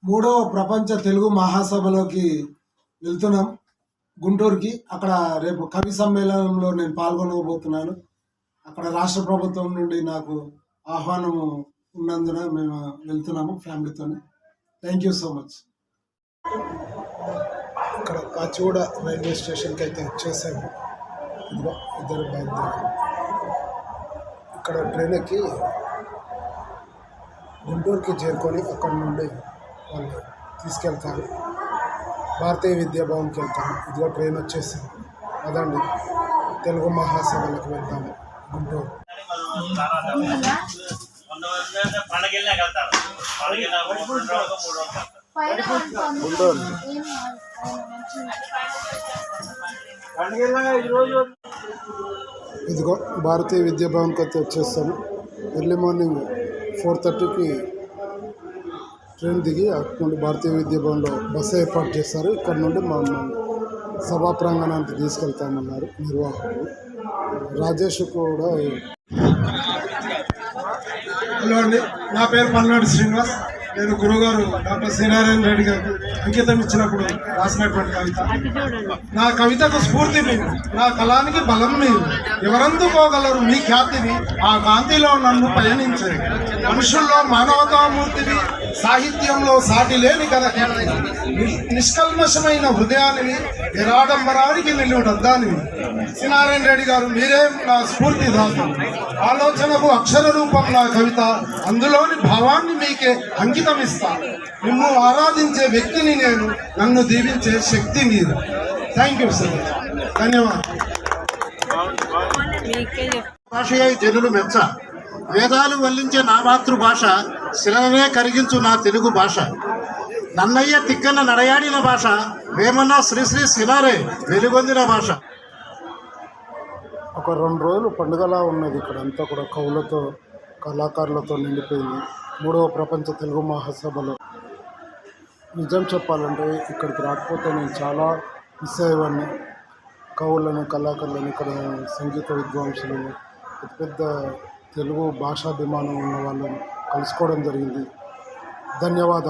మూడవ ప్రపంచ తెలుగు మహాసభలోకి వెళ్తున్నాం గుంటూరుకి. అక్కడ రేపు కవి సమ్మేళనంలో నేను పాల్గొనబోతున్నాను. అక్కడ రాష్ట్ర ప్రభుత్వం నుండి నాకు ఆహ్వానము ఉన్నందున మేము వెళ్తున్నాము ఫ్యామిలీతో. Thank you so much. ఇక్కడ కాచిగూడ రైల్వే స్టేషన్కి అయితే వచ్చేసాము. ఇదిగో ఇద్దరు బయలుదేరారు. ఇక్కడ ట్రైన్ ఎక్కి గుంటూరుకి చేరుకొని అక్కడి నుండి వాళ్ళు తీసుకెళ్తారు. భారతీయ విద్యాభవన్కి వెళ్తాము. ఇదిగో ట్రైన్ వచ్చేసింది. అదండి తెలుగు మహాసభలకు వెళ్తాము గుంటూరు. ఇదిగో భారతీయ విద్యాభవన్కి అయితే వచ్చేస్తాము. ఎర్లీ మార్నింగ్ 4:30కి ట్రైన్ దిగి అక్కడ నుండి భారతీయ విద్యాభవన్లో బస్సు ఏర్పాటు చేస్తారు. ఇక్కడ నుండి మా సభా ప్రాంగణానికి తీసుకెళ్తామన్నారు నిర్వాహకులు. రాజేష్ కూడా. హలో అండి, నా పేరు పల్నాడు శ్రీనివాస్. నేను గురుగారు డాక్టర్ శ్రీనారాయణ రెడ్డి గారికి అంకితం ఇచ్చినప్పుడు రాసినటువంటి కవిత. నా కవితకు స్ఫూర్తి మీరు, నా కళానికి బలం మీరు. ఎవరందుకోగలరు మీ ఖ్యాతిని, ఆ కాంతిలో నన్ను పయనించండి. మనుషుల్లో మానవతామూర్తిని, సాహిత్యంలో సాటి లేని కథ నిష్కల్మషమైన హృదయాన్ని, నిరాడంబరానికి నిలువడద్దానివి. శ్రీనారాయణ రెడ్డి గారు మీరే నా స్ఫూర్తిదాత. ఆలోచనకు అక్షర రూపం నా కవిత, అందులోని భావాన్ని మీకే అంకితం ఇస్తా. నిన్ను ఆరాధించే వ్యక్తిని నేను, నన్ను దీవించే శక్తి మీరు. థ్యాంక్ యూ సార్, ధన్యవాదాలు. భాషయై జనులు మెచ్చ, వేదాలు వల్లించే నా మాతృభాష, శిలనే కరిగించు నా తెలుగు భాష. నన్నయ్య తిక్కన నడయాడిన భాష, వేమన్న శ్రీశ్రీ శిలారే వెలుగొందిన భాష. ఒక 2 రోజులు పండుగలా ఉన్నది. ఇక్కడ అంతా కూడా కవులతో, కళాకారులతో నిండిపోయింది. 3వ ప్రపంచ తెలుగు మహాసభలో నిజం చెప్పాలంటే ఇక్కడికి రాకపోతే నేను చాలా మిస్ అయ్యేవాడిని. కవులను, కళాకారులను, ఇక్కడ సంగీత విద్వాంసులను, పెద్ద పెద్ద తెలుగు భాషాభిమానం ఉన్న వాళ్ళని కలుసుకోవడం జరిగింది. ధన్యవాదాలు.